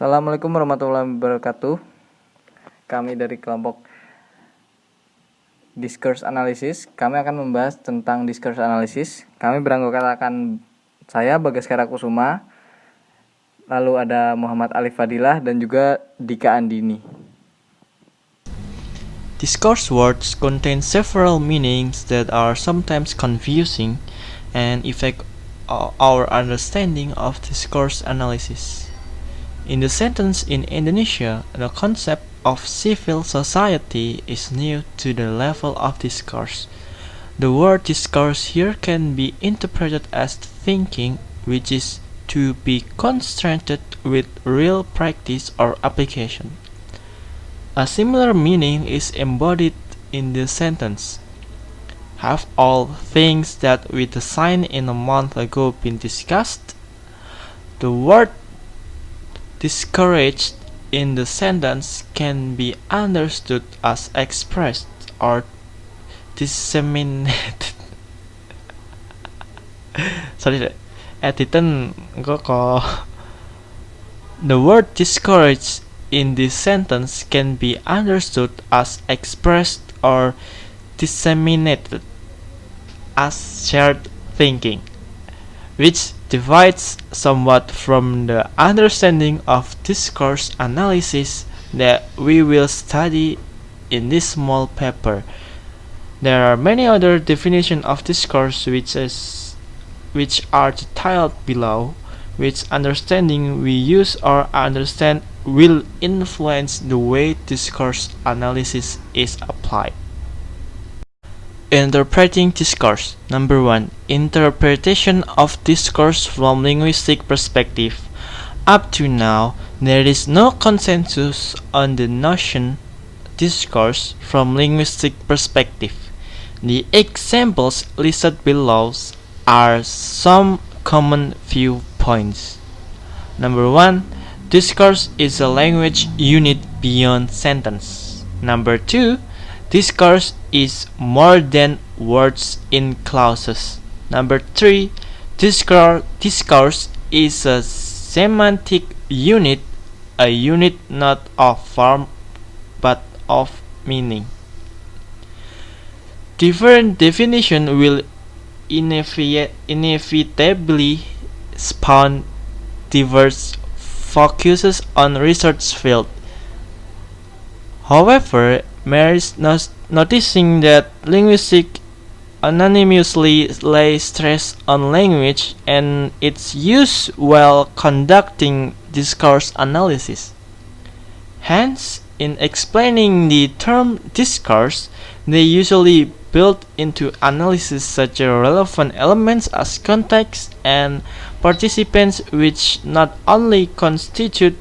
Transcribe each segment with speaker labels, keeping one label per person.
Speaker 1: Assalamualaikum warahmatullahi wabarakatuh. Kami dari kelompok Discourse Analysis. Kami akan membahas tentang Discourse Analysis. Kami beranggotakan saya Bagaskara Kusuma, lalu ada Muhammad Alif Fadilah dan juga Dika Andini.
Speaker 2: Discourse words contain several meanings that are sometimes confusing and affect our understanding of discourse analysis. In the sentence in Indonesia, the concept of civil society is new to the level of discourse. The word discourse here can be interpreted as thinking, which is to be contrasted with real practice or application. A similar meaning is embodied in the sentence. Have all things that we designed in a month ago been discussed? The word discouraged in the sentence can be understood as expressed or disseminated. The word discouraged in this sentence can be understood as expressed or disseminated as shared thinking, which divides somewhat from the understanding of discourse analysis that we will study in this small paper. There are many other definitions of discourse which are detailed below, which understanding we use or understand will influence the way discourse analysis is applied. Interpreting discourse. Number 1. Interpretation of discourse from linguistic perspective. Up to now, there is no consensus on the notion discourse from linguistic perspective. The examples listed below are some common viewpoints. Number 1. Discourse is a language unit beyond sentence. Number 2. Discourse is more than words in clauses. Number 3. Discourse is a semantic unit, a unit not of form but of meaning. Different definition will inevitably spawn diverse focuses on research field. However, merits noticing that linguistics anonymously lay stress on language and its use while conducting discourse analysis. Hence, in explaining the term discourse, they usually build into analysis such relevant elements as context and participants, which not only constitute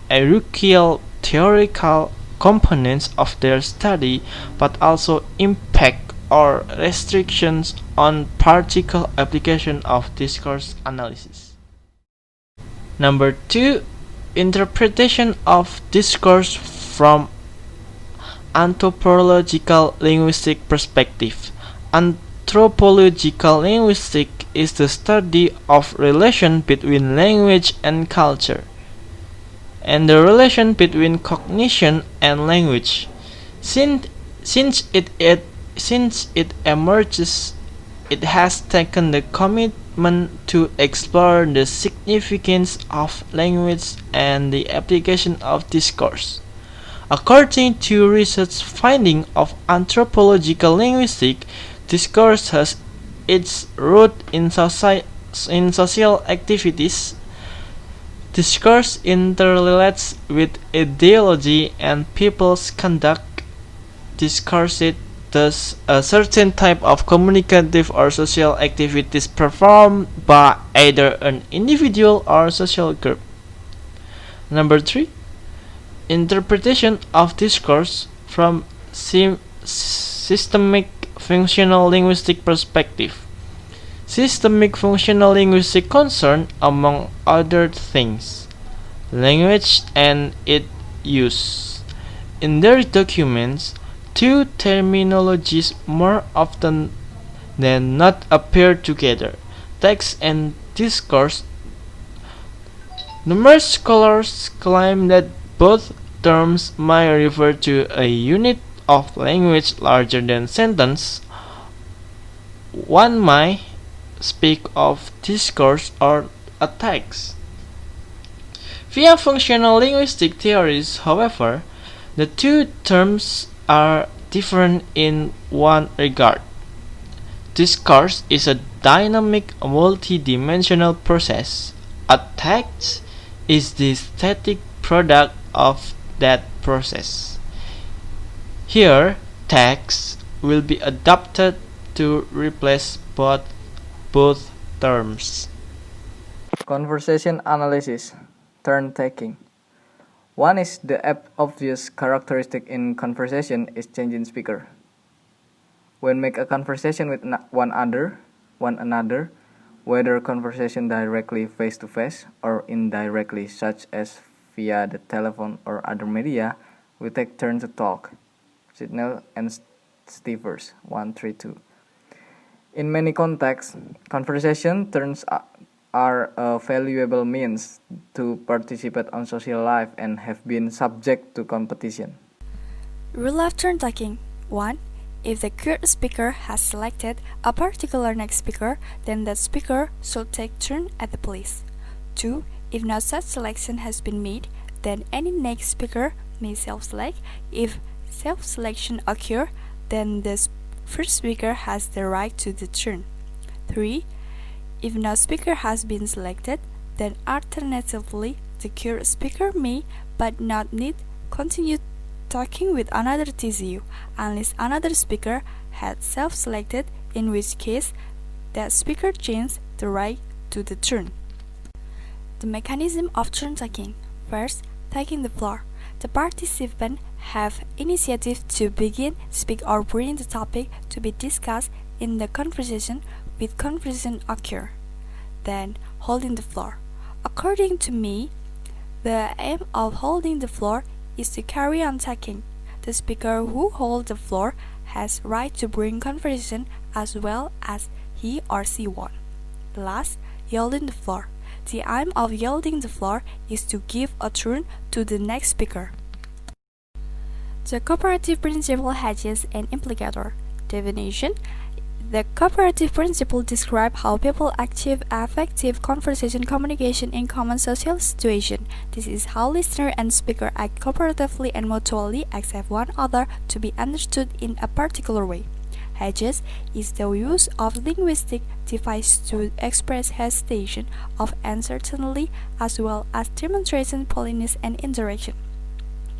Speaker 2: a crucial theoretical components of their study but also impact or restrictions on practical application of discourse analysis. Number 2. Interpretation of discourse from anthropological linguistic perspective. Anthropological linguistics is the study of relation between language and culture, and the relation between cognition and language. Since it emerges, it has taken the commitment to explore the significance of language and the application of discourse. According to research finding of anthropological linguistics, discourse has its root in social activities. Discourse interrelates with ideology and people's conduct. Discourse is thus a certain type of communicative or social activities performed by either an individual or social group. Number 3. Interpretation of discourse from systemic functional linguistic perspective. Systemic functional linguistics concern, among other things, language and its use. In their documents, two terminologies more often than not appear together: text and discourse. Numerous scholars claim that both terms might refer to a unit of language larger than sentence. One might speak of discourse or a text. Via functional linguistic theories, however, the two terms are different in one regard. Discourse is a dynamic, multi-dimensional process. A text is the static product of that process. Here, text will be adapted to replace both terms.
Speaker 1: Conversation analysis, turn taking. One is the obvious characteristic in conversation is changing speaker. When make a conversation with one another, whether conversation directly face to face or indirectly, such as via the telephone or other media, we take turn to talk. Sidnell and Stevers, 132. In many contexts, conversation turns are a valuable means to participate on social life and have been subject to competition.
Speaker 3: Rule of turn taking 1. If the current speaker has selected a particular next speaker, then that speaker should take turn at the place. 2. If no such selection has been made, then any next speaker may self-select. If self-selection occurs, then the first speaker has the right to the turn. 3. If no speaker has been selected, then alternatively the current speaker may but not need continue talking with another TCU unless another speaker had self-selected, in which case that speaker changes the right to the turn. The mechanism of turn taking. First, taking the floor. The participants have initiative to begin, speak or bring the topic to be discussed in the conversation with conversation occur. Then, holding the floor. According to me, the aim of holding the floor is to carry on talking. The speaker who holds the floor has right to bring conversation as well as he or she wants. Last, yielding the floor. The aim of yielding the floor is to give a turn to the next speaker. The cooperative principle hedges and implicatur. Definition. The cooperative principle describes how people achieve effective conversation communication in common social situations. This is how listener and speaker act cooperatively and mutually accept one another to be understood in a particular way. Hedges is the use of linguistic devices to express hesitation of uncertainty as well as demonstration politeness and interaction.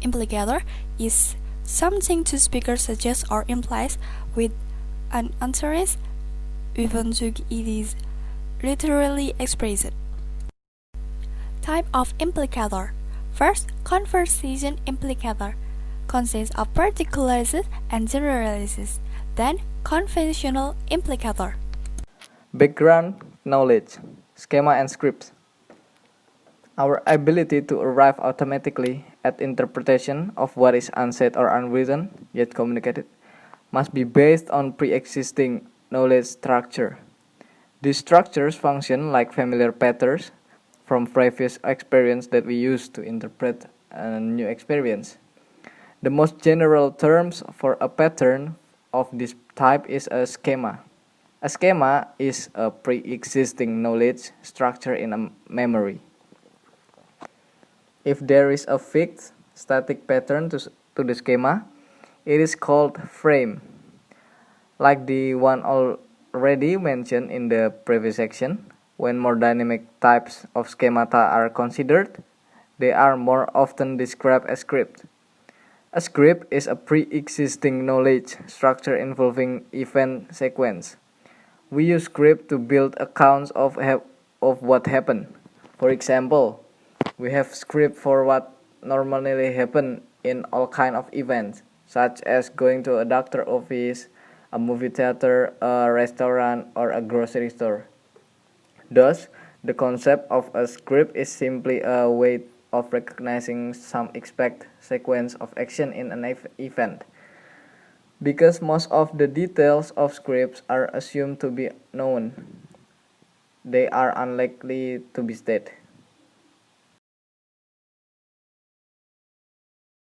Speaker 3: Implicatur is something the speaker suggests or implies with an interest, even though it is literally expressed. Type of implicatur. First, conversation implicatur consists of particularities and generalities. Then, conventional implicatur.
Speaker 1: Background knowledge, schema and scripts. Our ability to arrive automatically at interpretation of what is unsaid or unwritten, yet communicated, must be based on pre-existing knowledge structure. These structures function like familiar patterns from previous experience that we use to interpret a new experience. The most general terms for a pattern of this type is a schema. A schema is a pre-existing knowledge structure in a memory. If there is a fixed static pattern to the schema, it is called frame. Like the one already mentioned in the previous section, when more dynamic types of schemata are considered, they are more often described as script. A script is a pre-existing knowledge structure involving event sequence. We use script to build accounts of what happened. For example, we have script for what normally happen in all kind of events, such as going to a doctor office, a movie theater, a restaurant, or a grocery store. Thus, the concept of a script is simply a way of recognizing some expected sequence of action in an event. Because most of the details of scripts are assumed to be known, they are unlikely to be stated.